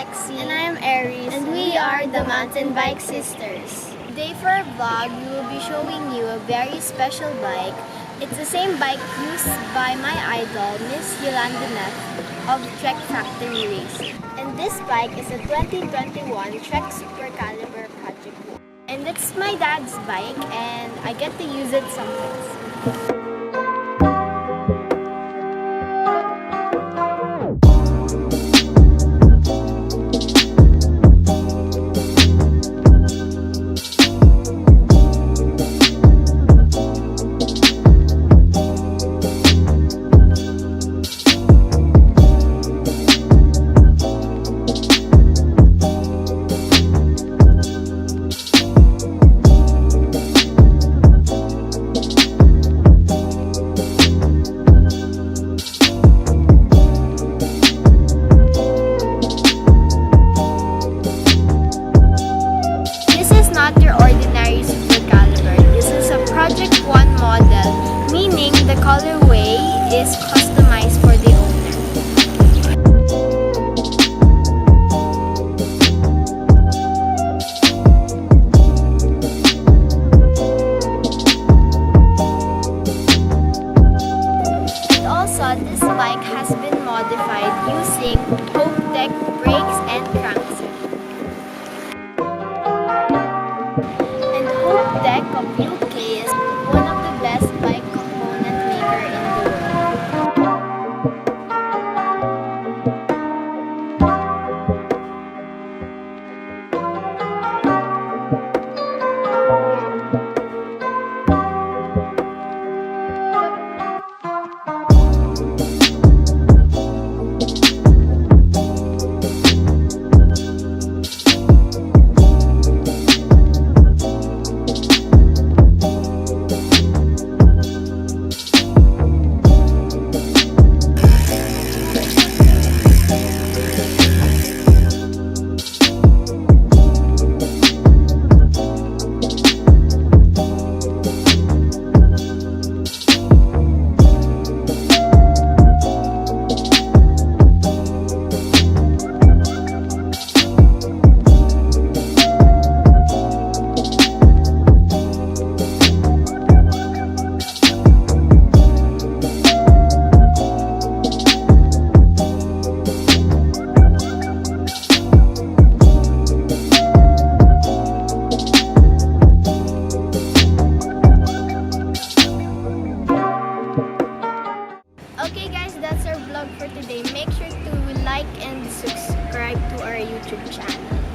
Lexi. And I am Aerice. And we are the Mountain Bike Sisters. Today for our vlog, we will be showing you a very special bike. It's the same bike used by my idol, Miss Yolanda Neff of Trek Racing. And this bike is a 2021 Trek Supercaliber Project One. And it's my dad's bike and I get to use it sometimes. Project One model, meaning the colorway is customized for the owner. And also, this bike has been modified using Deck brakes and crankset. And Deck of U.K. is one of the best bike component maker in the world. Okay guys, that's our vlog for today. Make sure to like and subscribe to our YouTube channel.